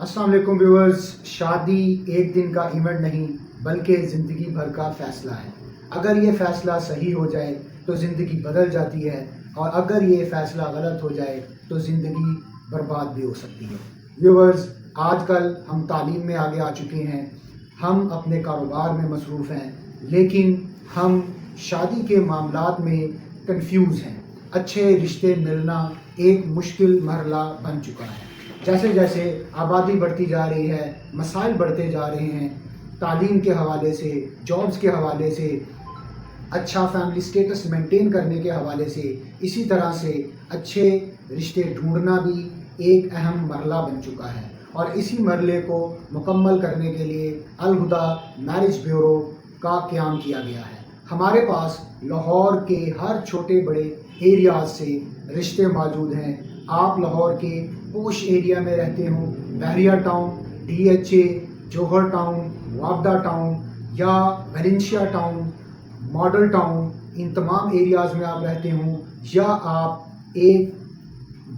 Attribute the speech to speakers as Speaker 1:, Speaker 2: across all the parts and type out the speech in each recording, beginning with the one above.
Speaker 1: السلام علیکم ویورز. شادی ایک دن کا ایونٹ نہیں بلکہ زندگی بھر کا فیصلہ ہے. اگر یہ فیصلہ صحیح ہو جائے تو زندگی بدل جاتی ہے، اور اگر یہ فیصلہ غلط ہو جائے تو زندگی برباد بھی ہو سکتی ہے. ویورز، آج کل ہم تعلیم میں آگے آ چکے ہیں، ہم اپنے کاروبار میں مصروف ہیں، لیکن ہم شادی کے معاملات میں کنفیوز ہیں. اچھے رشتے ملنا ایک مشکل مرحلہ بن چکا ہے. جیسے جیسے آبادی بڑھتی جا رہی ہے، مسائل بڑھتے جا رہے ہیں، تعلیم کے حوالے سے، جابز کے حوالے سے، اچھا فیملی سٹیٹس مینٹین کرنے کے حوالے سے، اسی طرح سے اچھے رشتے ڈھونڈنا بھی ایک اہم مرحلہ بن چکا ہے. اور اسی مرحلے کو مکمل کرنے کے لیے الہدیٰ میرج بیورو کا قیام کیا گیا ہے. ہمارے پاس لاہور کے ہر چھوٹے بڑے ایریاز سے رشتے موجود ہیں. آپ لاہور کے پوش ایریا میں رہتے ہوں، Bahria town, D H A, Johar town, وابدہ ٹاؤن یا ویلنشیا ٹاؤن، ماڈل ٹاؤن، ان تمام ایریاز میں آپ رہتے ہوں، یا آپ ایک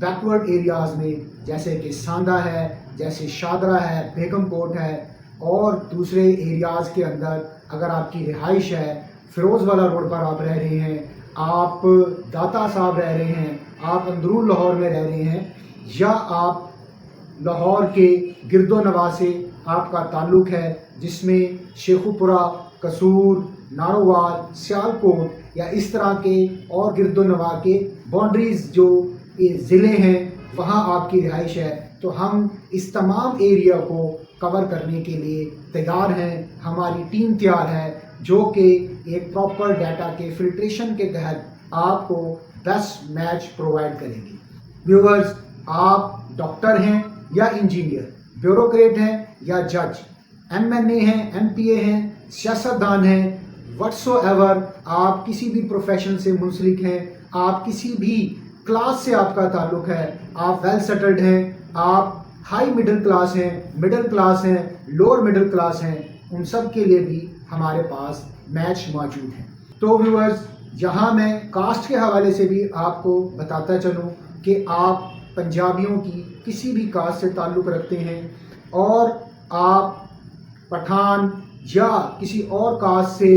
Speaker 1: بیکورڈ ایریاز میں جیسے کہ ساندہ ہے، جیسے شادرہ ہے، بیگم کوٹ ہے، اور دوسرے ایریاز کے اندر اگر آپ کی رہائش ہے، فیروز والا روڈ پر آپ رہ رہے ہیں، آپ داتا صاحب رہ رہے ہیں، آپ اندرون لاہور میں رہ رہے ہیں، یا آپ لاہور کے گرد و نواح سے آپ کا تعلق ہے، جس میں شیخوپورہ، قصور، نارووال، سیالکوٹ یا اس طرح کے اور گرد و نواح کے باؤنڈریز جو ضلع ہیں وہاں آپ کی رہائش ہے، تو ہم اس تمام ایریا کو کور کرنے کے لیے تیار ہیں. ہماری ٹیم تیار ہے جو کہ ایک پراپر ڈیٹا کے فلٹریشن کے تحت آپ کو بیسٹ میچ پرووائڈ کرے گی. ویورز، آپ ڈاکٹر ہیں یا انجینئر، بیوروکریٹ ہیں یا جج، ایم این اے ہیں، ایم پی اے ہیں، سیاستدان ہیں، وٹسو ایور آپ کسی بھی پروفیشن سے منسلک ہیں، آپ کسی بھی کلاس سے آپ کا تعلق ہے، آپ ویل سیٹلڈ ہیں، آپ ہائی مڈل کلاس ہیں، مڈل کلاس ہیں، لوور مڈل کلاس ہیں، ان سب کے لیے بھی ہمارے پاس میچ موجود ہیں. تو ویورز، یہاں میں کاسٹ کے حوالے سے بھی آپ کو بتاتا چلوں کہ آپ پنجابیوں کی کسی بھی کاسٹ سے تعلق رکھتے ہیں اور آپ پٹھان یا کسی اور کاسٹ سے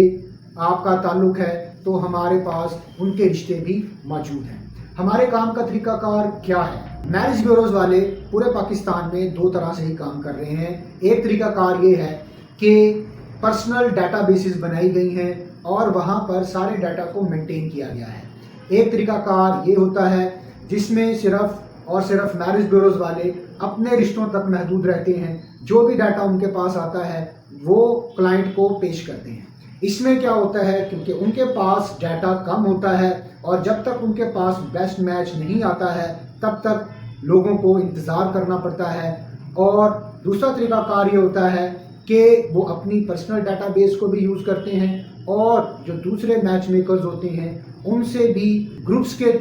Speaker 1: آپ کا تعلق ہے تو ہمارے پاس ان کے رشتے بھی موجود ہیں. ہمارے کام کا طریقہ کار کیا ہے؟ میرج بیوروز والے پورے پاکستان میں دو طرح سے ہی کام کر رہے ہیں. ایک طریقہ کار یہ ہے کہ پرسنل ڈیٹا بیسز بنائی گئی ہیں اور وہاں پر سارے ڈیٹا کو مینٹین کیا گیا ہے. ایک طریقہ کار یہ ہوتا ہے جس میں صرف اور صرف میرج بیوروز والے اپنے رشتوں تک محدود رہتے ہیں. جو بھی ڈیٹا ان کے پاس آتا ہے وہ کلائنٹ کو پیش کرتے ہیں. اس میں کیا ہوتا ہے، کیونکہ ان کے پاس ڈیٹا کم ہوتا ہے اور جب تک ان کے پاس بیسٹ میچ نہیں آتا ہے تب تک لوگوں کو انتظار کرنا پڑتا ہے. اور دوسرا طریقہ کار یہ ہوتا ہے کہ وہ اپنی پرسنل ڈیٹا بیس کو بھی یوز کرتے ہیں اور جو دوسرے میچ میکرز ہوتے ہیں ان سے بھی گروپس کے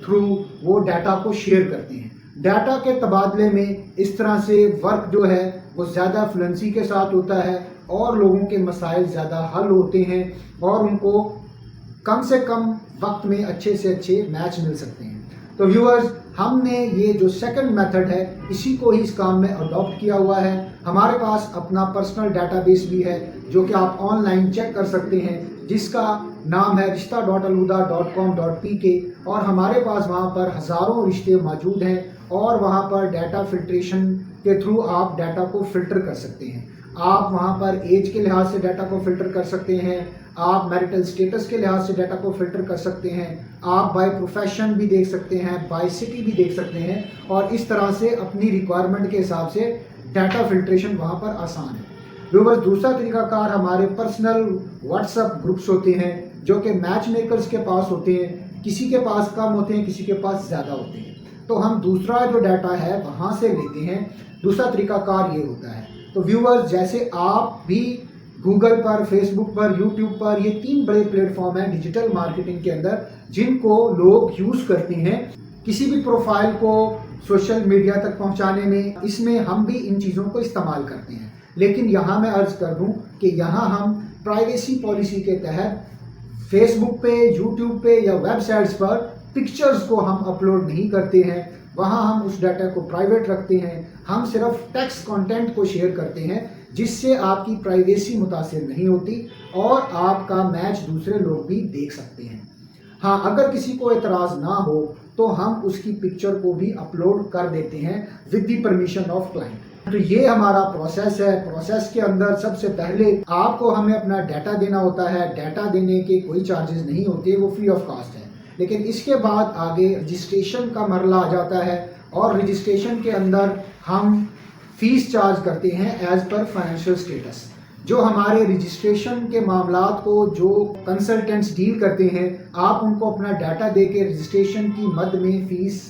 Speaker 1: تھرو وہ ڈیٹا کو شیئر کرتے ہیں. ڈیٹا کے تبادلے میں اس طرح سے ورک جو ہے وہ زیادہ فلوئنسی کے ساتھ ہوتا ہے اور لوگوں کے مسائل زیادہ حل ہوتے ہیں اور ان کو کم سے کم وقت میں اچھے سے اچھے میچ مل سکتے ہیں. تو ویورز، ہم نے یہ جو سیکنڈ میتھڈ ہے اسی کو ہی اس کام میں اڈاپٹ کیا ہوا ہے. ہمارے پاس اپنا پرسنل ڈیٹا بیس بھی ہے جو کہ آپ آن لائن چیک کر سکتے ہیں، جس کا نام ہے rishta.alhuda.com.pk، اور ہمارے پاس وہاں پر ہزاروں رشتے موجود ہیں اور وہاں پر ڈیٹا فلٹریشن کے تھرو آپ ڈیٹا کو فلٹر کر سکتے ہیں. آپ وہاں پر ایج کے لحاظ سے ڈیٹا کو فلٹر کر سکتے ہیں، آپ میرٹل سٹیٹس کے لحاظ سے ڈیٹا کو فلٹر کر سکتے ہیں، آپ بائی پروفیشن بھی دیکھ سکتے ہیں، بائی سٹی بھی دیکھ سکتے ہیں، اور اس طرح سے اپنی ریکوائرمنٹ کے حساب سے ڈیٹا فلٹریشن وہاں پر آسان ہے. ویورز، دوسرا طریقہ کار ہمارے پرسنل واٹس ایپ گروپس ہوتے ہیں جو کہ میچ میکرز کے پاس ہوتے ہیں. کسی کے پاس کم ہوتے ہیں، کسی کے پاس زیادہ ہوتے ہیں، تو ہم دوسرا جو ڈیٹا ہے وہاں سے لیتے ہیں. دوسرا طریقہ کار یہ ہوتا ہے. تو ویورز، جیسے آپ بھی گوگل پر، فیس بک پر، یوٹیوب پر، یہ 3 بڑے پلیٹ فارم ہیں ڈیجیٹل مارکیٹنگ کے اندر جن کو لوگ یوز کرتے ہیں کسی بھی پروفائل کو سوشل میڈیا تک پہنچانے میں. اس میں ہم بھی ان چیزوں کو استعمال کرتے ہیں، لیکن یہاں میں عرض کر دوں کہ یہاں ہم پرائیویسی پالیسی کے تحت فیس بک پہ، یوٹیوب پہ یا ویب سائٹس پر پکچرز کو ہم اپلوڈ نہیں کرتے ہیں، وہاں ہم اس ڈیٹا کو پرائیویٹ رکھتے ہیں. ہم صرف ٹیکسٹ کانٹینٹ کو شیئر کرتے ہیں جس سے آپ کی پرائیویسی متاثر نہیں ہوتی اور آپ کا میچ دوسرے لوگ بھی دیکھ سکتے ہیں. ہاں اگر کسی کو اعتراض نہ ہو تو ہم اس کی پکچر کو بھی اپلوڈ کر دیتے ہیں with the permission of client. تو یہ ہمارا پروسیس ہے. پروسیس کے اندر سب سے پہلے آپ کو ہمیں اپنا ڈیٹا دینا ہوتا ہے. ڈیٹا دینے کے کوئی چارجز نہیں ہوتے, وہ فری آف کاسٹ ہے. لیکن اس کے بعد آگے رجسٹریشن کا مرحلہ آ جاتا ہے اور رجسٹریشن کے اندر ہم فیس چارج کرتے ہیں ایز پر فائنینشیل اسٹیٹس. جو ہمارے رجسٹریشن کے معاملات کو جو کنسلٹنٹس ڈیل کرتے ہیں, آپ ان کو اپنا ڈیٹا دے کے رجسٹریشن کی مد میں فیس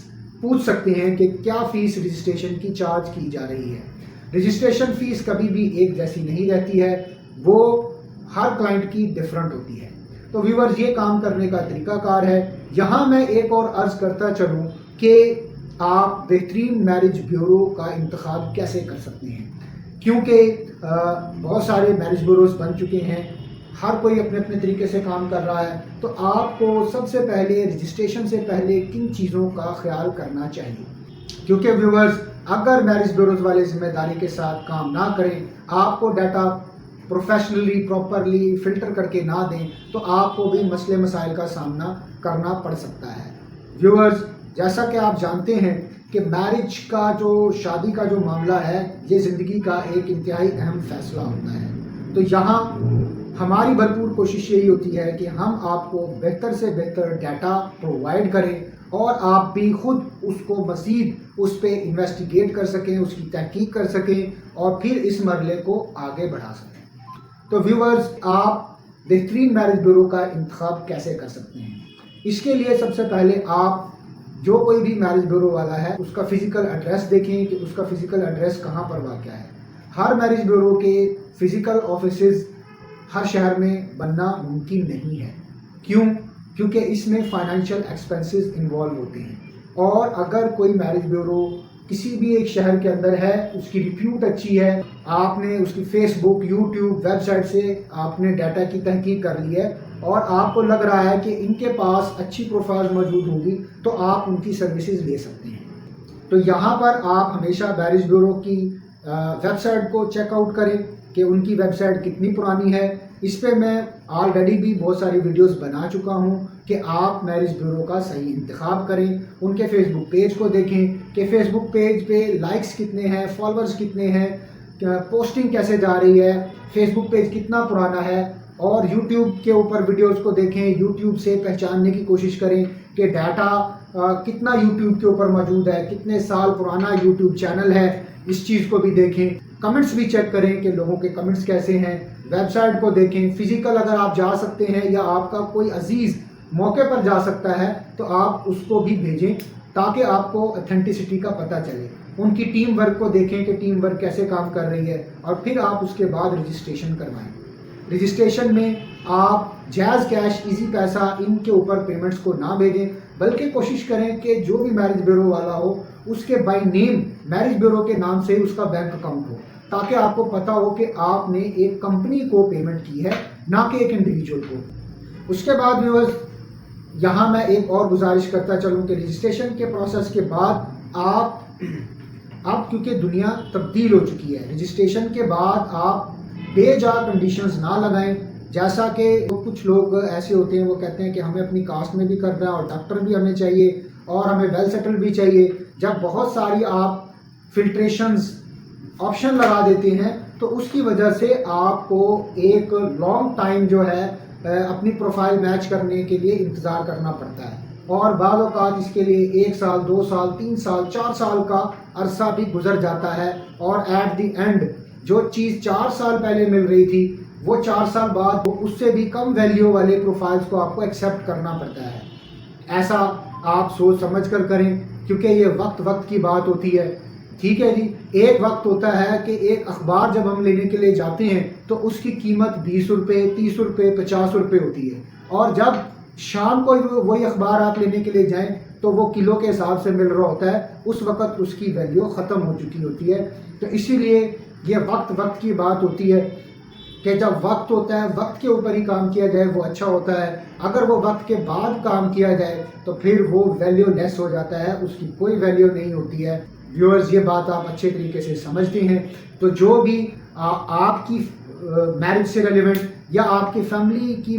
Speaker 1: پوچھ سکتے ہیں کہ کیا فیس رجسٹریشن کی چارج کی جا رہی ہے. رجسٹریشن فیس کبھی بھی ایک جیسی نہیں رہتی ہے, وہ ہر کلائنٹ کی ڈفرنٹ ہوتی ہے. تو ویورز یہ کام کرنے کا طریقہ کار ہے. یہاں میں ایک اور عرض کرتا چلوں کہ آپ بہترین میرج بیورو کا انتخاب کیسے کر سکتے ہیں, کیونکہ بہت سارے میرج بیوروز بن چکے ہیں, ہر کوئی اپنے اپنے طریقے سے کام کر رہا ہے. تو آپ کو سب سے پہلے رجسٹریشن سے پہلے کن چیزوں کا خیال کرنا چاہیے, کیونکہ ویورز اگر میرج بیوروز والے ذمہ داری کے ساتھ کام نہ کریں, آپ کو ڈیٹا پروفیشنلی پراپرلی فلٹر کر کے نہ دیں, تو آپ کو بھی مسئلے مسائل کا سامنا کرنا پڑ سکتا ہے. ویورز جیسا کہ آپ جانتے ہیں کہ میرج کا جو شادی کا جو معاملہ ہے, یہ زندگی کا ایک انتہائی اہم فیصلہ ہوتا ہے. تو یہاں ہماری بھرپور کوشش یہی ہوتی ہے کہ ہم آپ کو بہتر سے بہتر ڈیٹا پرووائڈ کریں اور آپ بھی خود اس کو مزید اس پہ انویسٹیگیٹ کر سکیں, اس کی تحقیق کر سکیں اور پھر اس مرحلے کو آگے بڑھا سکیں. تو ویورز آپ بہترین میرج بیورو کا انتخاب کیسے کر سکتے ہیں؟ اس کے لیے سب سے پہلے آپ جو کوئی بھی میرج بیورو والا ہے اس کا فزیکل ایڈریس دیکھیں کہ اس کا فزیکل ایڈریس کہاں پر واقع ہے. ہر میرج بیورو کے فزیکل آفیسز ہر شہر میں بننا ممکن نہیں ہے. کیوں؟ کیونکہ اس میں فائنینشیل ایکسپینسز انوالو ہوتے ہیں, اور اگر کوئی میرج بیورو کسی بھی ایک شہر کے اندر ہے, اس کی ریپیوٹ اچھی ہے, آپ نے اس کی فیس بک, یوٹیوب, ویب سائٹ سے آپ نے ڈیٹا کی تحقیق کر لی ہے اور آپ کو لگ رہا ہے کہ ان کے پاس اچھی پروفائل موجود ہوگی, تو آپ ان کی سروسز لے سکتے ہیں. تو یہاں پر آپ ہمیشہ میرج بیورو کی ویب سائٹ کو چیک آؤٹ کریں کہ ان کی ویب سائٹ کتنی پرانی ہے. اس پہ میں آلریڈی بھی بہت ساری ویڈیوز بنا چکا ہوں کہ آپ میرج بیورو کا صحیح انتخاب کریں. ان کے فیس بک پیج کو دیکھیں کہ فیس بک پیج پہ لائکس کتنے ہیں, فالوورز کتنے ہیں, پوسٹنگ کیسے جا رہی ہے, فیس بک پیج کتنا پرانا ہے. اور یوٹیوب کے اوپر ویڈیوز کو دیکھیں, یوٹیوب سے پہچاننے کی کوشش کریں کہ ڈیٹا کتنا یوٹیوب کے اوپر موجود ہے, کتنے سال پرانا یوٹیوب چینل ہے, اس چیز کو بھی دیکھیں. کمنٹس بھی چیک کریں کہ لوگوں کے کمنٹس کیسے ہیں. ویب سائٹ کو دیکھیں. فزیکل اگر آپ جا سکتے ہیں یا آپ کا کوئی عزیز موقع پر جا سکتا ہے تو آپ اس کو بھی بھیجیں تاکہ آپ کو اتھینٹسٹی کا پتہ چلے. ان کی ٹیم ورک کو دیکھیں کہ ٹیم ورک کیسے کام کر رہی ہے, اور پھر آپ اس کے بعد رجسٹریشن کروائیں. رجسٹریشن میں آپ جیز کیش, ایزی پیسہ ان کے اوپر پیمنٹس کو نہ بھیجیں, بلکہ کوشش کریں کہ جو بھی میرج بیورو والا ہو اس کے بائی نیم میرج بیورو کے نام سے اس کا بینک اکاؤنٹ ہو, تاکہ آپ کو پتا ہو کہ آپ نے ایک کمپنی کو پیمنٹ کی ہے, نہ کہ ایک انڈیویجول کو. اس کے بعد ویورز یہاں میں ایک اور گزارش کرتا چلوں کہ رجسٹریشن کے پروسیس کے بعد آپ کیونکہ دنیا تبدیل ہو چکی ہے, رجسٹریشن کے بعد آپ بے جا کنڈیشنز نہ لگائیں. جیسا کہ کچھ لوگ ایسے ہوتے ہیں وہ کہتے ہیں کہ ہمیں اپنی کاسٹ میں بھی کرنا ہے اور ڈاکٹر بھی ہمیں چاہیے اور ہمیں ویل سیٹل بھی چاہیے. جب بہت ساری آپ فلٹریشنز آپشن لگا دیتے ہیں تو اس کی وجہ سے آپ کو ایک لانگ ٹائم جو ہے اپنی پروفائل میچ کرنے کے لیے انتظار کرنا پڑتا ہے, اور بعض اوقات اس کے لیے 1 سال 2 سال 3 سال 4 سال کا عرصہ بھی گزر جاتا ہے, اور ایٹ دی اینڈ جو چیز 4 سال پہلے مل رہی تھی وہ 4 سال بعد اس سے بھی کم ویلیو والے پروفائلز کو آپ کو ایکسیپٹ کرنا پڑتا ہے. ایسا آپ سوچ سمجھ کر کریں, کیونکہ یہ وقت کی بات ہوتی ہے. ٹھیک ہے جی, ایک وقت ہوتا ہے کہ ایک اخبار جب ہم لینے کے لیے جاتے ہیں تو اس کی قیمت 20 روپے 30 روپے 50 روپے ہوتی ہے, اور جب شام کو وہی اخبار آپ لینے کے لیے جائیں تو وہ کلو کے حساب سے مل رہا ہوتا ہے, اس وقت اس کی ویلیو ختم ہو چکی ہوتی ہے. تو اسی لیے یہ وقت کی بات ہوتی ہے کہ جب وقت ہوتا ہے وقت کے اوپر ہی کام کیا جائے وہ اچھا ہوتا ہے، اگر وہ وقت کے بعد کام کیا جائے تو پھر وہ ویلیو لیس ہو جاتا ہے، اس کی کوئی ویلیو نہیں ہوتی ہے۔ ویورز یہ بات آپ اچھے طریقے سے سمجھتے ہیں، تو جو بھی آپ کی میرج سے ریلیونٹ یا آپ کی فیملی کی،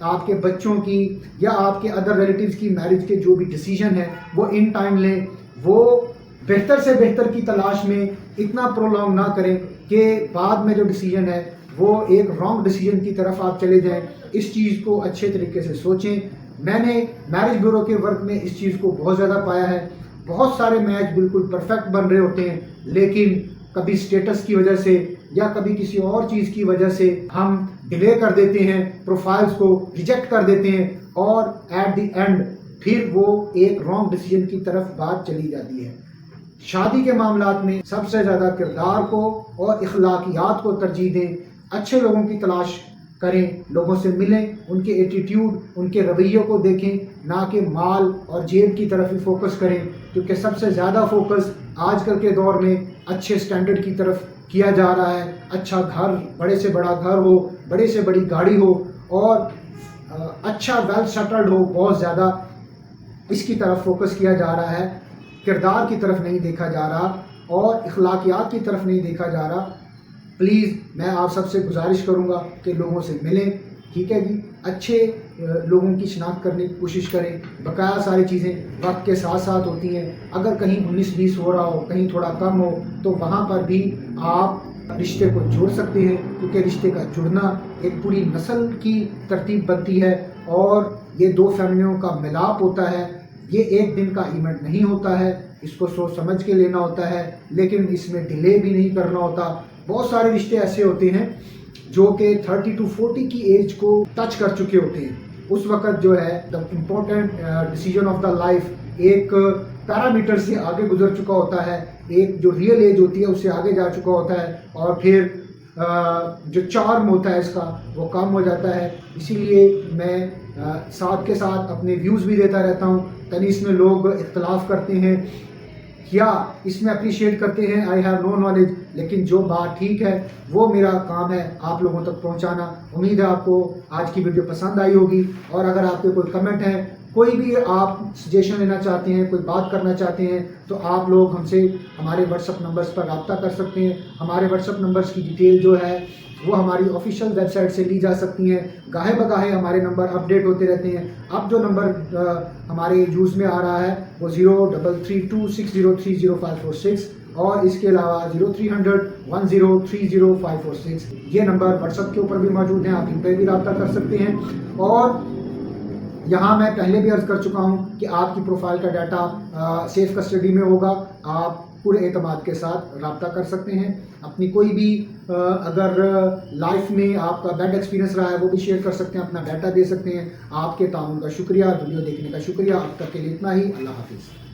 Speaker 1: آپ کے بچوں کی یا آپ کے ادر ریلیٹیوز کی میرج کے جو بھی ڈیسیجن ہے وہ ان ٹائم لیں، وہ بہتر سے بہتر کی تلاش میں اتنا پرولونگ نہ کریں کہ بعد میں جو ڈیسیجن ہے وہ ایک رانگ ڈیسیجن کی طرف آپ چلے جائیں۔ اس چیز کو اچھے طریقے سے سوچیں۔ میں نے میرج بیورو کے ورک میں اس چیز کو بہت زیادہ پایا ہے، بہت سارے میچ بالکل پرفیکٹ بن رہے ہوتے ہیں، لیکن کبھی اسٹیٹس کی وجہ سے یا کبھی کسی اور چیز کی وجہ سے ہم ڈیلے کر دیتے ہیں، پروفائلز کو ریجیکٹ کر دیتے ہیں، اور ایٹ دی اینڈ پھر وہ ایک رانگ ڈیسیجن کی طرف بات چلی جاتی ہے۔ شادی کے معاملات میں سب سے زیادہ کردار کو اور اخلاقیات کو ترجیح دیں، اچھے لوگوں کی تلاش کریں، لوگوں سے ملیں، ان کے ایٹیٹیوڈ، ان کے رویوں کو دیکھیں، نہ کہ مال اور جیب کی طرف ہی فوکس کریں، کیونکہ سب سے زیادہ فوکس آج کل کے دور میں اچھے سٹینڈرڈ کی طرف کیا جا رہا ہے۔ اچھا گھر، بڑے سے بڑا گھر ہو، بڑے سے بڑی گاڑی ہو، اور اچھا ویل سیٹلڈ ہو، بہت زیادہ اس کی طرف فوکس کیا جا رہا ہے، کردار کی طرف نہیں دیکھا جا رہا اور اخلاقیات کی طرف نہیں دیکھا جا رہا۔ پلیز میں آپ سب سے گزارش کروں گا کہ لوگوں سے ملیں، ٹھیک ہے جی، اچھے لوگوں کی شناخت کرنے کی کوشش کریں۔ بقایا ساری چیزیں وقت کے ساتھ ساتھ ہوتی ہیں، اگر کہیں 19-20 ہو رہا ہو، کہیں تھوڑا کم ہو، تو وہاں پر بھی آپ رشتے کو جوڑ سکتے ہیں، کیونکہ رشتے کا جڑنا ایک پوری نسل کی ترتیب بنتی ہے، اور یہ دو فیملیوں کا ملاپ ہوتا ہے۔ یہ ایک دن کا ایونٹ نہیں ہوتا ہے، اس کو سوچ سمجھ کے لینا ہوتا ہے، لیکن اس میں ڈیلے بھی نہیں کرنا ہوتا۔ بہت سارے رشتے ایسے ہوتے ہیں جو کہ 30 to 40 کی ایج کو ٹچ کر چکے ہوتے ہیں، اس وقت جو ہے the important decision of the life ایک پیرامیٹر سے آگے گزر چکا ہوتا ہے، ایک جو ریئل ایج ہوتی ہے اس سے آگے جا چکا ہوتا ہے، اور پھر جو چارم ہوتا ہے اس کا وہ کم ہو جاتا ہے۔ اسی لیے میں ساتھ کے ساتھ اپنے ویوز بھی دیتا رہتا ہوں، یعنی اس میں لوگ اختلاف کرتے ہیں یا اس میں اپریشیٹ کرتے ہیں، آئی ہیو نو نالج، لیکن جو بات ٹھیک ہے وہ میرا کام ہے آپ لوگوں تک پہنچانا۔ امید ہے آپ کو آج کی ویڈیو پسند آئی ہوگی، اور اگر آپ کے کوئی کمنٹ ہیں، کوئی بھی آپ سجیشن لینا چاہتے ہیں، کوئی بات کرنا چاہتے ہیں، تو آپ لوگ ہم سے ہمارے واٹس ایپ نمبرز پر رابطہ کر سکتے ہیں۔ ہمارے واٹس ایپ نمبرز کی ڈیٹیل جو ہے وہ ہماری آفیشیل ویب سائٹ سے لی جا سکتی ہیں۔ گاہے بگاہے ہمارے نمبر اپڈیٹ ہوتے رہتے ہیں۔ اب جو نمبر ہمارے یوز میں آ رہا ہے وہ 033260305546، اور اس کے علاوہ 030010305546، یہ نمبر واٹس ایپ کے اوپر بھی موجود ہیں، آپ ان پہ بھی رابطہ کر سکتے ہیں۔ اور یہاں میں پہلے بھی عرض کر چکا ہوں کہ آپ کی پروفائل کا ڈیٹا سیف کسٹڈی میں ہوگا، آپ پورے اعتماد کے ساتھ رابطہ کر سکتے ہیں۔ اپنی کوئی بھی اگر لائف میں آپ کا بیڈ ایکسپیرینس رہا ہے وہ بھی شیئر کر سکتے ہیں، اپنا ڈیٹا دے سکتے ہیں۔ آپ کے تعاون کا شکریہ، ویڈیو دیکھنے کا شکریہ۔ اب تک کے لیے اتنا ہی، اللہ حافظ۔